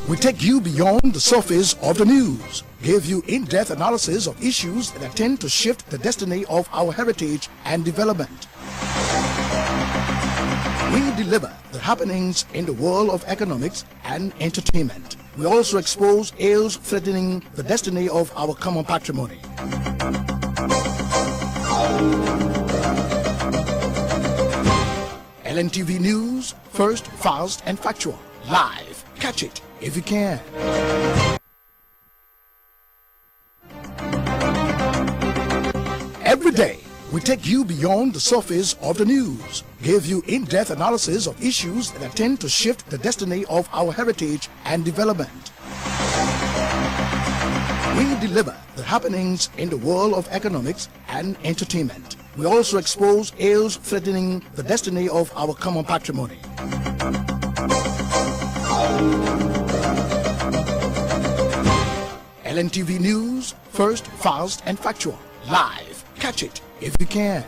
we take you beyond the surface of the news, give you in-depth analysis of issues that tend to shift the destiny of our heritage and development. We deliver the happenings in the world of economics and entertainment. We also expose ills threatening the destiny of our common patrimony. Lntv News, first, fast, and factual. Live. Catch it if you can. Every day, we take you beyond the surface of the news, give you in-depth analysis of issues that tend to shift the destiny of our heritage and development. We deliver the happenings in the world of economics and entertainment. We also expose ills threatening the destiny of our common patrimony. Lntv News, first, fast, and factual. Live. Catch it if you can.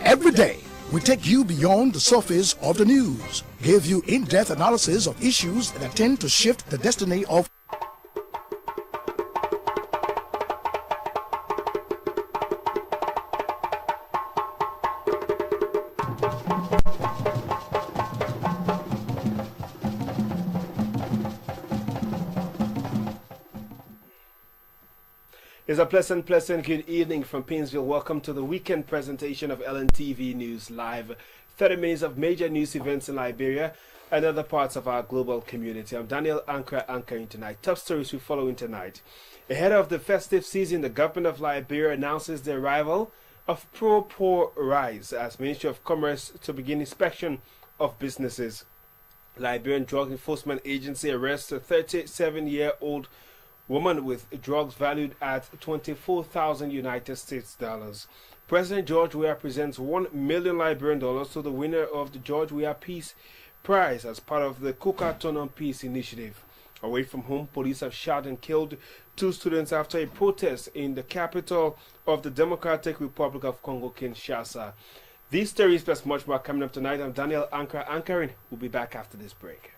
Every day, we take you beyond the surface of the news, give you in-depth analysis of issues that tend to shift the destiny of It's a pleasant good evening from Painesville. Welcome to the weekend presentation of Lntv News Live. 30 minutes of major news events in Liberia and other parts of our global community. I'm Daniel Ankrah anchoring tonight. Top stories we follow in tonight. Ahead of the festive season, the government of Liberia announces the arrival of pro-poor rice as Ministry of Commerce to begin inspection of businesses. Liberian Drug Enforcement Agency arrests a 37-year-old woman with drugs valued at 24,000 United States dollars. President George Weah presents $1 million Liberian dollars to the winner of the George Weah Peace Prize as part of the Coca-Cola Peace Initiative. Away from home, police have shot and killed 2 students after a protest in the capital of the Democratic Republic of Congo, Kinshasa. These stories plus much more coming up tonight. I'm Daniel Ankrah anchoring. We'll be back after this break.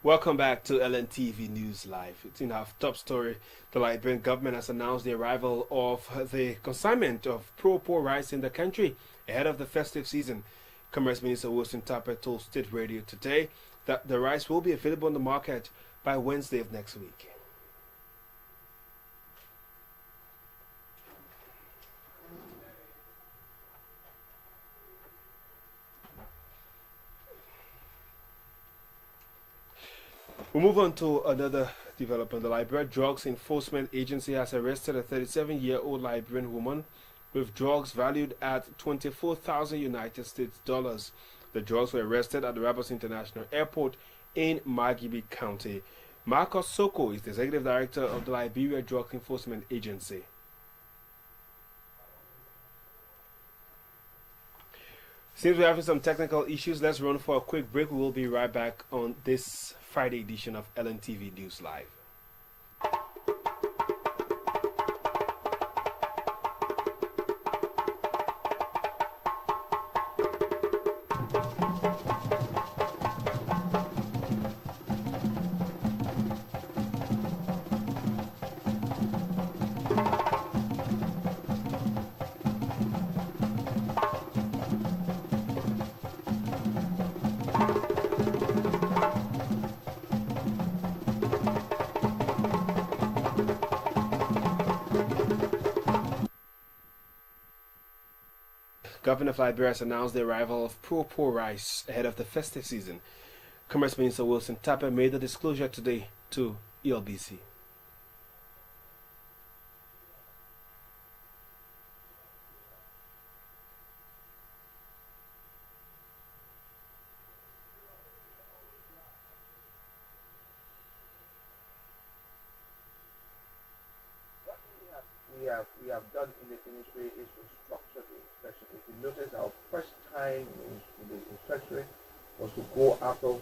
Welcome back to Lntv News Live. It's in our top story. The Liberian government has announced the arrival of the consignment of pro-poor rice in the country ahead of the festive season. Commerce Minister Wilson Tapper told State Radio today that the rice will be available on the market by Wednesday of next week. We'll move on to another development. The Liberian Drugs Enforcement Agency has arrested a 37-year-old Liberian woman with drugs valued at 24,000 United States dollars. The drugs were arrested at the Rabos International Airport in Margibi County. Marcos Soko is the executive director of the Liberia Drug Enforcement Agency. Since we're having some technical issues, let's run for a quick break. We will be right back on this Friday edition of Lntv News Live. Governor of Liberia has announced the arrival of purple rice ahead of the festive season. Commerce Minister Wilson Tapper made the disclosure today to ELBC. We have done in the ministry is to structure the inspection. If you notice, our first time in the inspection was to go after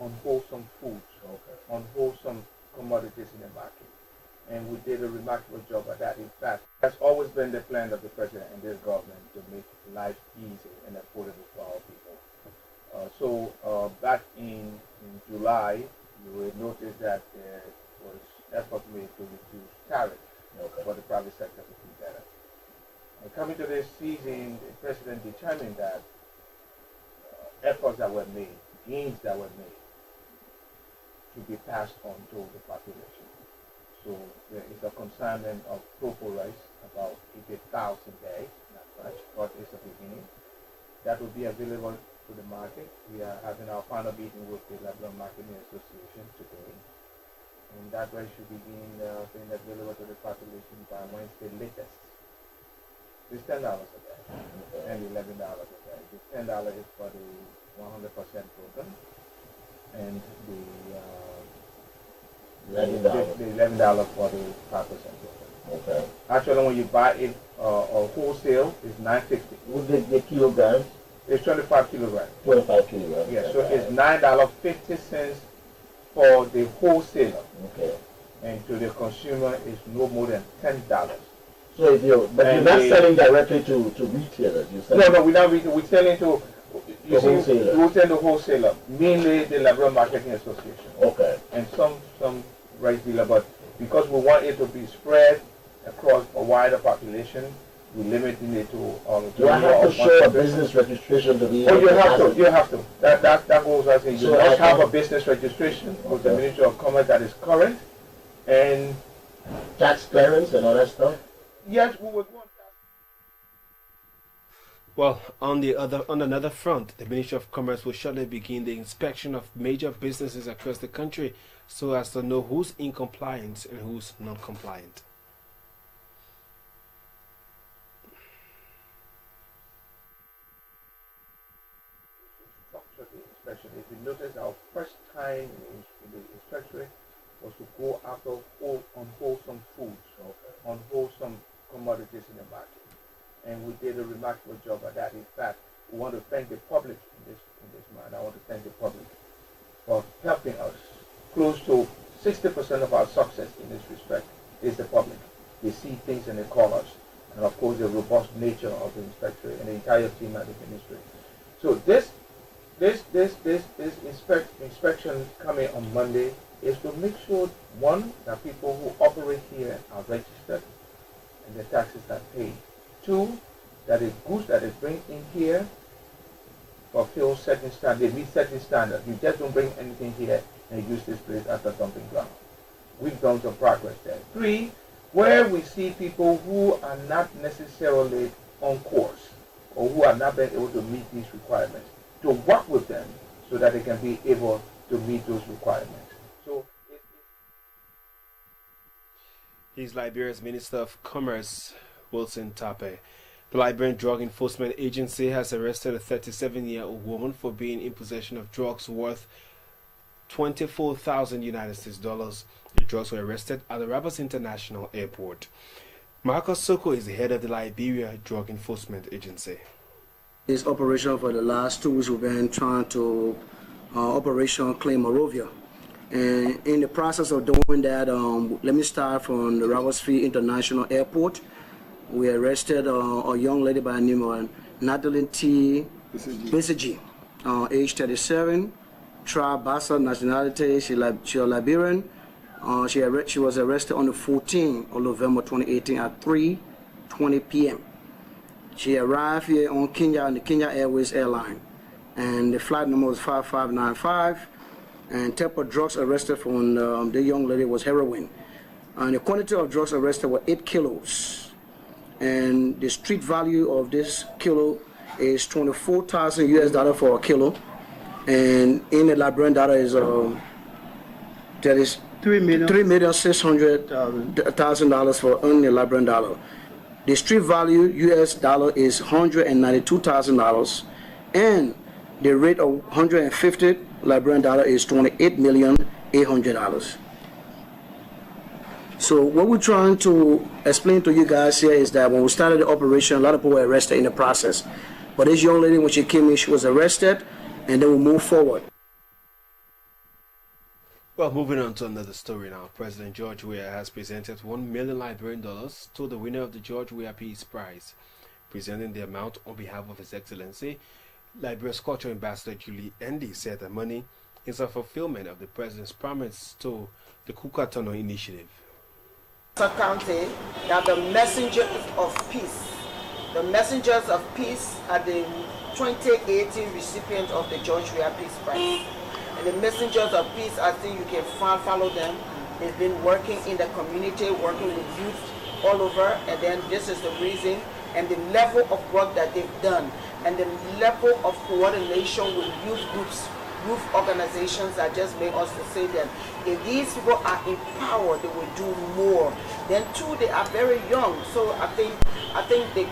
unwholesome foods, unwholesome commodities in the market. And we did a remarkable job at that. In fact, that's always been the plan of the president and this government to make life easy and affordable for our people. So back in July, you will notice that there was effort made to reduce tariffs for the private sector to do better. And coming to this season, the president determined that efforts that were made, gains that were made, to be passed on to the population. So there is a consignment of purple rice, about 80,000 bags, not much, but it's a beginning. That will be available to the market. We are having our final meeting with the Liberian Marketing Association today. And that rice should begin being available to the population by Wednesday latest. It's $10 a bag and $11 a bag. The $10 is for the 100% broken, and the $11 for the 5% broken. Okay. Actually, when you buy it wholesale, it's $9.50. What's the kilograms? It's 25 kilograms. 25 kilograms. Yeah, so it's $9.50 for the wholesaler. Okay. And to the consumer, it's no more than $10. So if you're not selling directly to retailers, you're selling. No, we're not retail. We're selling to wholesaler. We sell to wholesaler, mainly the Liberian Marketing Association. Okay. And some rice dealer, but because we want it to be spread across a wider population, we're limiting it to all of the. Do I have to show a business registration to be? Oh, you have to. That goes as in you So must have a business registration with the Ministry of Commerce that is current, and tax clearance and all that stuff. yes, we would want that. Well, on another front, the Ministry of Commerce will shortly begin the inspection of major businesses across the country so as to know who's in compliance and who's non-compliant. If you notice, our first time in the inspection was to go after unwholesome foods, unwholesome commodities in the market. And we did a remarkable job at that. In fact, we want to thank the public in this matter. I want to thank the public for helping us. Close to 60% of our success in this respect is the public. They see things and they call us. And of course, the robust nature of the inspector and the entire team at the ministry. So this inspection coming on Monday is to make sure, one, that people who operate here are registered and the taxes are paid. Two, that the goods that they bring in here fulfill certain standards, they meet certain standards. You just don't bring anything here and use this place as a dumping ground. We've done some progress there. Three, where we see people who are not necessarily on course or who are not being able to meet these requirements, to work with them so that they can be able to meet those requirements. So He's Liberia's Minister of Commerce, Wilson Tapper. The Liberian Drug Enforcement Agency has arrested a 37-year-old woman for being in possession of drugs worth $24,000 United States dollars. The drugs were arrested at the Rabat International Airport. Marcus Soko is the head of the Liberia Drug Enforcement Agency. This operation for the last 2 weeks we've been trying to Operation Claim Morovia. And in the process of doing that, let me start from the Rabat International Airport. We arrested a young lady by the name of Natalie T. Bisigi, age 37, tribe Bassa, nationality, she's a Liberian. She was arrested on the 14th of November 2018 at 3:20 p.m. She arrived here on the Kenya Airways airline, and the flight number was 5595. And type of drugs arrested from the young lady was heroin. And the quantity of drugs arrested were 8 kilos. And the street value of this kilo is 24,000 US dollar for a kilo, and in the Liberian dollar is that is $3,600,000 for only Liberian dollar. The street value US dollar is $192,000, and the rate of 150 Liberian dollar is $28,800,000. So what we're trying to explain to you guys here is that when we started the operation, a lot of people were arrested in the process. But this young lady, when she came in, she was arrested, and then we moved forward. Well, moving on to another story now. President George Weah has presented $1 million Liberian to the winner of the George Weah Peace Prize. Presenting the amount on behalf of His Excellency, Liberia's Cultural Ambassador Julie Andy said the money is a fulfillment of the President's promise to the Kukatono Initiative. County that the messengers of peace are the 2018 recipient of the George Weah Peace Prize. And the messengers of peace, I think you can follow them. They've been working in the community, working with youth all over, and then this is the reason and the level of work that they've done, and the level of coordination with youth groups, youth organizations that just made us to say that if these people are empowered, they will do more. Then too, they are very young, so I think the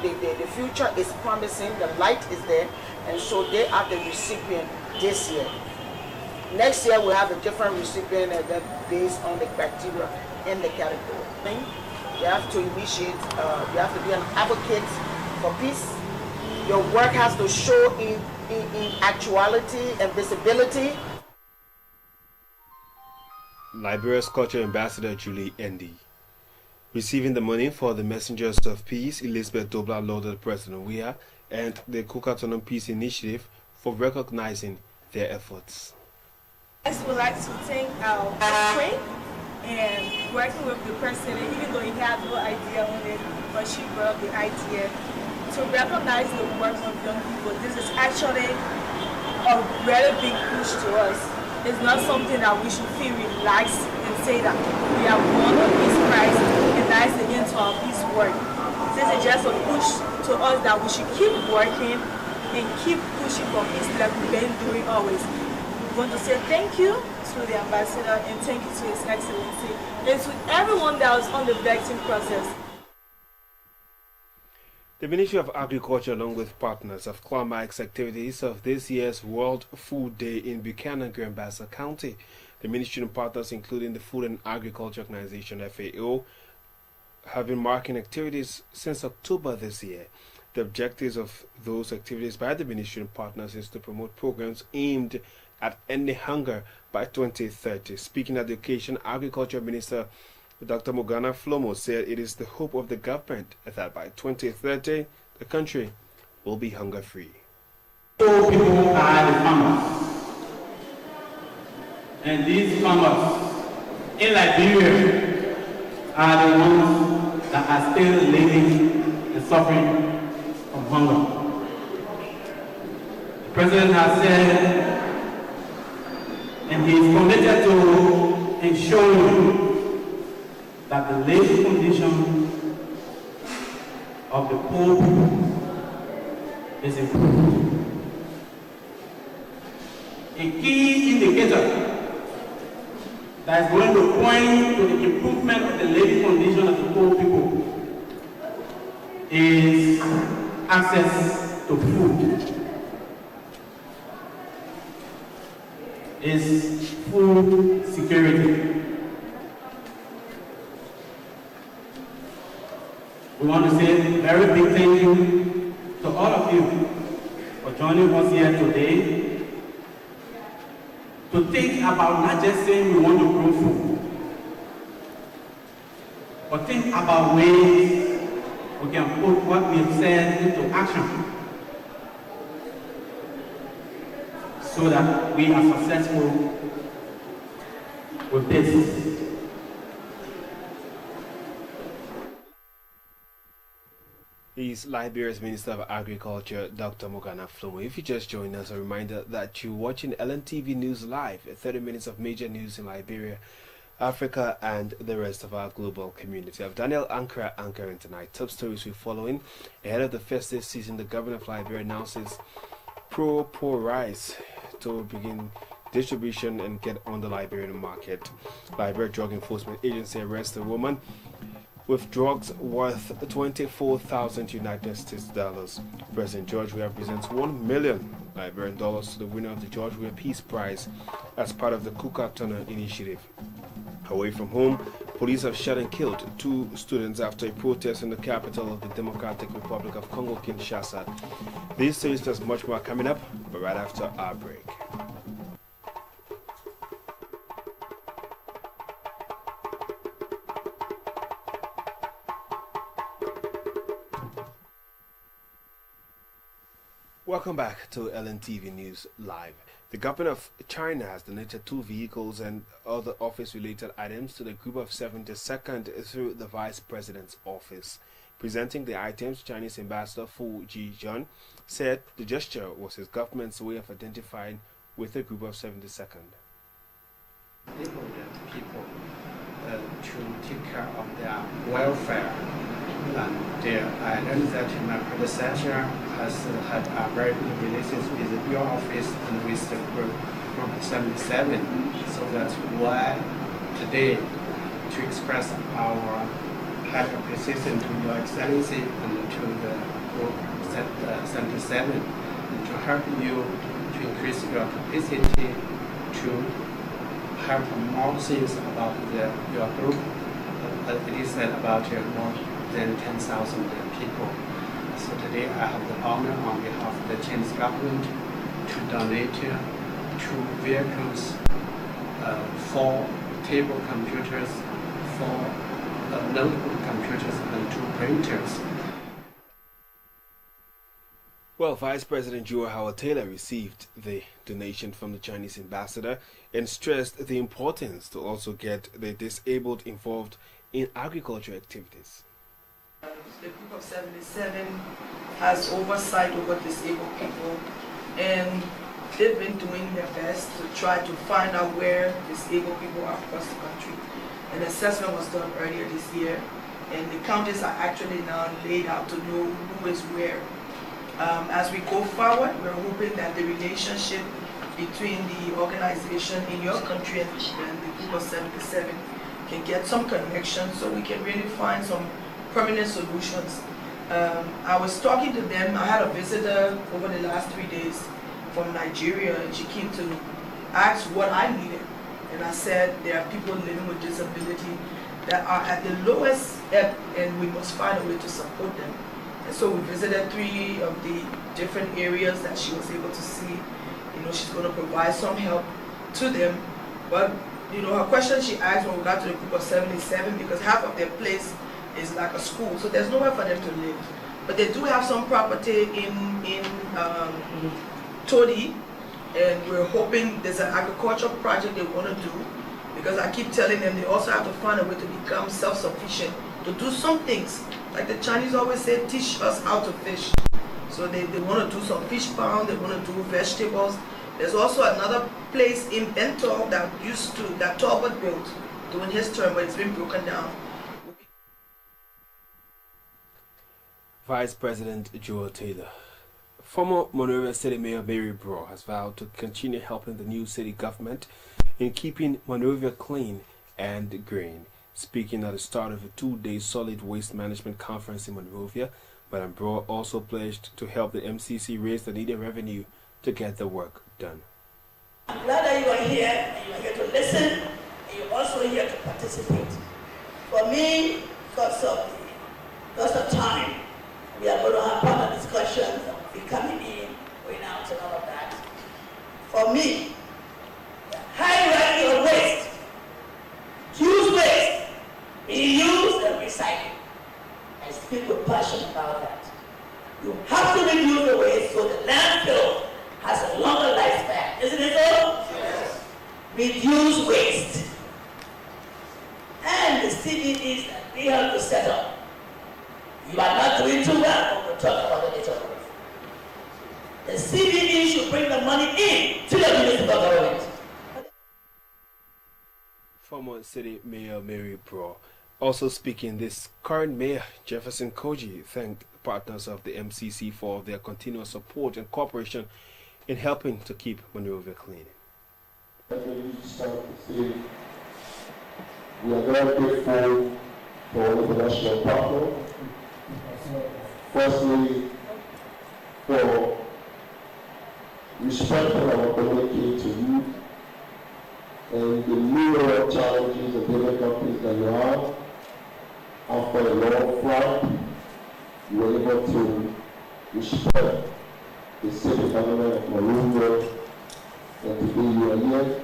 future is promising. The light is there, and so they are the recipient this year. Next year we'll have a different recipient, and then based on the criteria in the category. You have to initiate. You have to be an advocate for peace. Your work has to show in actuality and visibility. Liberia's Cultural Ambassador Julie Andy. Receiving the money for the Messengers of Peace, Elizabeth Dobla lauded President Weah and the Kukatono Peace Initiative for recognizing their efforts. I would like to thank our queen and working with the president, even though he had no idea on it, but she brought the idea to recognize the work of young people. This is actually a very big push to us. It's not something that we should feel relaxed and say that we have won a peace prize and that's the end to our peace work. This is just a push to us that we should keep working and keep pushing for peace like we've been doing always. We want to say thank you to the ambassador and thank you to His Excellency and to everyone that was on the vetting process. The Ministry of Agriculture, along with partners, have climaxed activities of this year's World Food Day in Buchanan, Grand-Bassa County. The ministry and partners, including the Food and Agriculture Organization (FAO), have been marking activities since October this year. The objectives of those activities by the ministry and partners is to promote programs aimed at ending hunger by 2030. Speaking at the occasion, Agriculture Minister Dr. Morgana Flomo said it is the hope of the government that by 2030 the country will be hunger-free. All people are the farmers, and these farmers in Liberia are the ones that are still living and suffering from hunger. The President has said, and he is committed to ensuring that the living condition of the poor people is improved. A key indicator that is going to point to the improvement of the living condition of the poor people is access to food, is food security. We want to say a very big thank you to all of you for joining us here today to think about not just saying we want to grow food, but think about ways we can put what we have said into action so that we are successful with this. Is Liberia's Minister of Agriculture, Dr. Morgana Flomo. If you just joined us, a reminder that you're watching LNTV News Live, 30 minutes of major news in Liberia. Africa and the rest of our global community. Of Daniel Ankrah anchoring tonight. Top stories we're following. Ahead of the festive season, the governor of Liberia announces pro-poor rice to begin distribution and get on the Liberian market. Liberia Drug Enforcement Agency arrests a woman with drugs worth 24,000 United States dollars. President George Weah presents $1 million Liberian dollars to the winner of the George Weah Peace Prize as part of the Kuka Tunnel initiative. Away from home, police have shot and killed 2 students after a protest in the capital of the Democratic Republic of Congo, Kinshasa. These stories plus much more coming up, but right after our break. Welcome back to Lntv News Live. The government of China has donated 2 vehicles and other office-related items to the group of 72nd through the Vice President's office. Presenting the items, Chinese Ambassador Fu Jijun said the gesture was his government's way of identifying with the group of 72nd. People to take care of their welfare. And I learned that my predecessor has had a very good relationship with your office and with the group from 77. So that's why today to express our high appreciation to Your Excellency and to the group 77 and to help you to increase your capacity to help more things about your group. It is said about more than 10,000 people. So today I have the honor on behalf of the Chinese government to donate 2 vehicles, 4 table computers, 4 notebook computers and 2 printers. Well, Vice President Joe Howard Taylor received the donation from the Chinese ambassador and stressed the importance to also get the disabled involved in agriculture activities. The group of 77 has oversight over disabled people, and they've been doing their best to try to find out where disabled people are across the country. An assessment was done earlier this year, and the counties are actually now laid out to know who is where. As we go forward, we're hoping that the relationship between the organization in your country and the group of 77 can get some connection so we can really find some permanent solutions. I was talking to them. I had a visitor over the last 3 days from Nigeria, and she came to ask what I needed. And I said there are people living with disability that are at the lowest ebb, and we must find a way to support them. And so we visited 3 of the different areas that she was able to see. You know, she's going to provide some help to them. But you know, her question she asked when we got to the group of 77, because half of their place is like a school, so there's nowhere for them to live. But they do have some property in Todi, and we're hoping there's an agricultural project they want to do, because I keep telling them they also have to find a way to become self-sufficient, to do some things. Like the Chinese always say, teach us how to fish. So they want to do some fish pound, they want to do vegetables. There's also another place in Bento that Talbot built during his term, but it's been broken down. Vice President Joe Taylor. Former Monrovia City Mayor Mary Braw has vowed to continue helping the new city government in keeping Monrovia clean and green. Speaking at the start of a 2-day solid waste management conference in Monrovia, Madam Braw also pledged to help the MCC raise the needed revenue to get the work done. I'm glad that you are here, and you are here to listen, and you're also here to participate. For me, because of time, we are going to have other discussions, be coming in, going out, and all of that. For me, the hierarchy of waste, use waste, reuse and recycle. I speak with passion about that. You have to reduce the waste so the landfill has a longer lifespan. Isn't it so? Yes. Reduce waste. And the CBDs that we have to set up. You are not doing too well, but we'll talk about it later on. The CBD should bring the money in to the municipal government. former City Mayor Mary Bro. Also speaking, this current Mayor Jefferson Koji thanked partners of the MCC for their continuous support and cooperation in helping to keep Monrovia clean. We are very grateful for the international partner. Firstly, for respecting our community to you and the myriad challenges and difficulties that you have. After a long flight, you were able to respect the city government of Monrovia, and today you are here.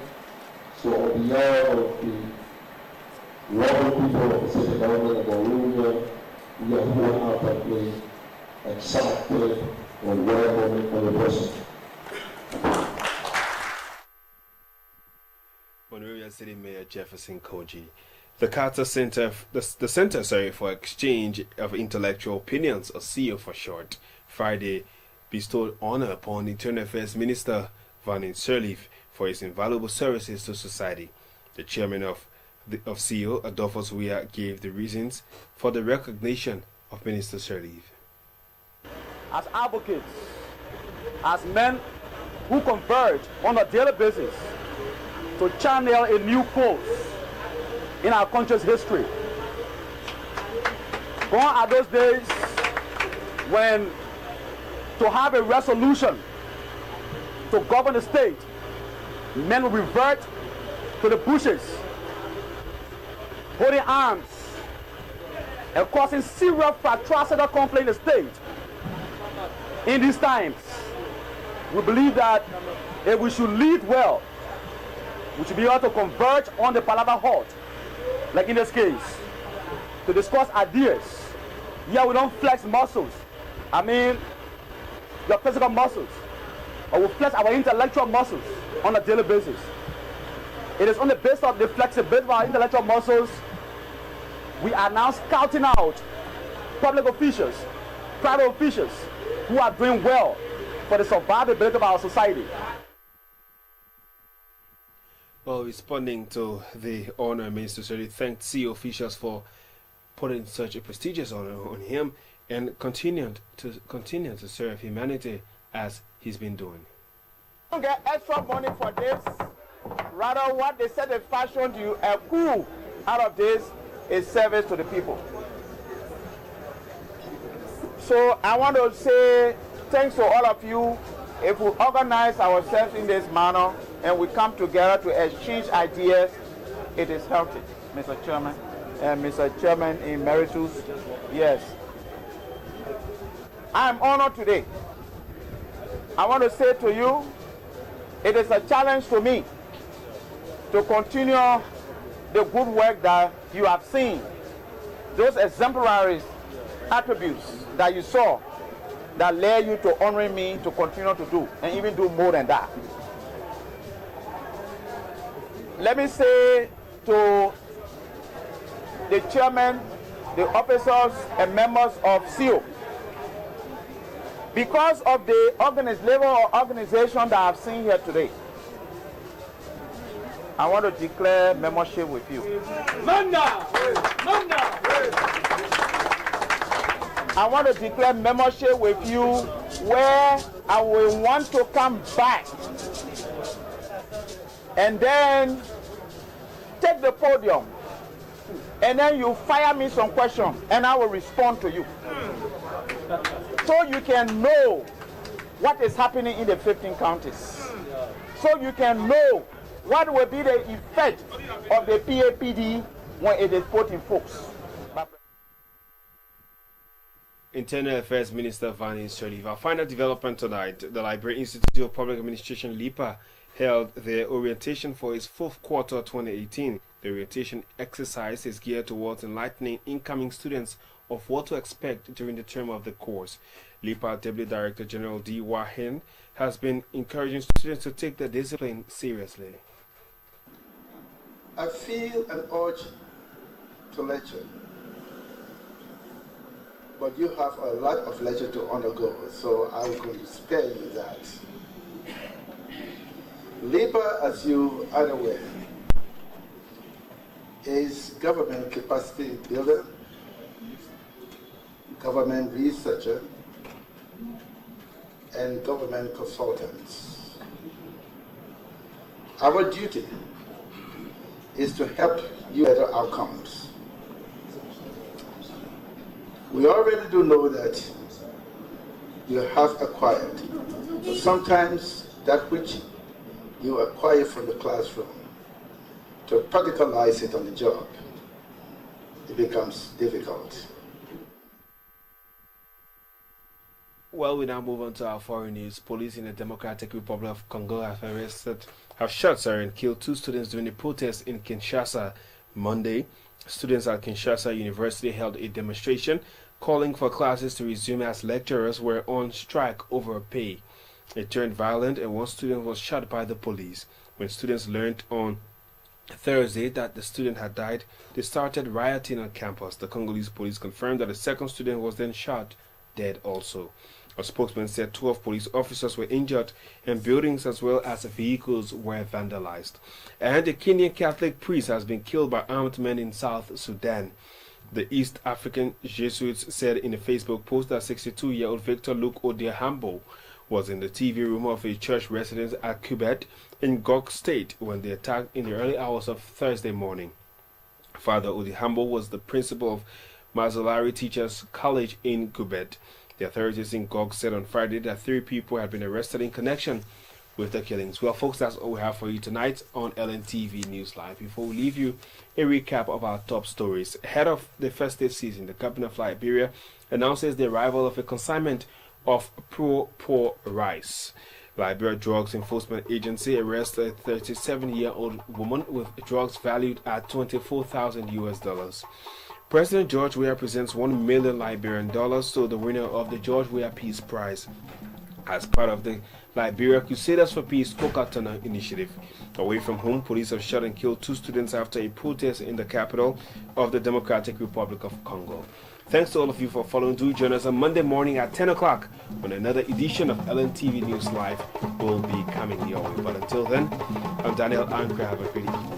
So on behalf of the lovely people of the city government of Monrovia, we are wholeheartedly excited and welcoming for the person. Monrovia City Mayor Jefferson Koji. The Carter Center, the Center for Exchange of Intellectual Opinions, or CEO for short, Friday bestowed honor upon the Internal Affairs Minister Vanin Sirleaf for his invaluable services to society. The chairman of CEO, Adolphus Weah, gave the reasons for the recognition of Minister Sirleaf. As advocates, as men who converge on a daily basis to channel a new course in our country's history. Gone are those days when to have a resolution to govern the state, men will revert to the bushes, holding arms and causing serious fratricidal conflict in the state. In these times, we believe that if we should lead well, we should be able to converge on the palaver hut, like in this case, to discuss ideas. Here we don't flex muscles. I mean, your physical muscles. Or we flex our intellectual muscles on a daily basis. It is on the basis of the flexibility of our intellectual muscles we are now scouting out public officials, private officials who are doing well for the survivability of our society. Well, responding to the honor, Minister Sirleaf thanked CEO officials for putting such a prestigious honor on him and continued to serve humanity as he's been doing. Don't get extra money for this. Rather, what they said in fashion to you, a coup out of this is service to the people. So I want to say thanks to all of you. If we organize ourselves in this manner and we come together to exchange ideas, it is healthy, Mr. Chairman. And Mr. Chairman Emeritus, yes. I am honored today. I want to say to you, it is a challenge to me to continue the good work that you have seen, those exemplary attributes that you saw that led you to honoring me to continue to do, and even do more than that. Let me say to the chairman, the officers and members of CEO, because of the level of organization that I've seen here today, I want to declare membership with you. I want to declare membership with you where I will want to come back and then take the podium and then you fire me some questions and I will respond to you. So you can know what is happening in the 15 counties. So you can know what will be the effect of the PAPD when it is put in force. Internal Affairs Minister Vanin Sirleaf. Our final development tonight, the Liberian Institute of Public Administration, LIPA, held their orientation for its fourth quarter 2018. The orientation exercise is geared towards enlightening incoming students of what to expect during the term of the course. LIPA Deputy Director General D. Wahin has been encouraging students to take the discipline seriously. I feel an urge to lecture, but you have a lot of lecture to undergo, so I'm going to spare you that. LIPA, as you are aware, is government capacity builder, government researcher, and government consultants. Our duty is to help you better outcomes. We already do know that you have acquired, but sometimes that which you acquire from the classroom, to practicalize it on the job, it becomes difficult. Well, we now move on to our foreign news. Police in the Democratic Republic of Congo have shot and killed 2 students during a protest in Kinshasa Monday. Students at Kinshasa University held a demonstration calling for classes to resume as lecturers were on strike over pay. It turned violent and 1 student was shot by the police. When students learned on Thursday that the student had died, they started rioting on campus. The Congolese police confirmed that the 2nd student was then shot dead also. A spokesman said 12 police officers were injured and buildings as well as vehicles were vandalized. And a Kenyan Catholic priest has been killed by armed men in South Sudan. The East African Jesuits said in a Facebook post that 62-year-old Victor Luke Odihambo was in the TV room of a church residence at Quebec in Gok State when they attacked in the early hours of Thursday morning. Father Odihambo was the principal of Mazalari Teachers College in Quebec. The authorities in Gog said on Friday that 3 people had been arrested in connection with the killings. Well, folks, that's all we have for you tonight on LNTV News Live. Before we leave you, a recap of our top stories. Ahead of the festive season, the governor of Liberia announces the arrival of a consignment of poor rice. Liberia Drugs Enforcement Agency arrests a 37-year-old woman with drugs valued at $24,000. President George Weah presents $1 million Liberian dollars to the winner of the George Weah Peace Prize as part of the Liberia Crusaders for Peace Kokatona initiative. Away from home, police have shot and killed 2 students after a protest in the capital of the Democratic Republic of Congo. Thanks to all of you for following. Do join us on Monday morning at 10 o'clock when another edition of LNTV News Live will be coming your way. But until then, I'm Daniel Ankrah. Have a great evening.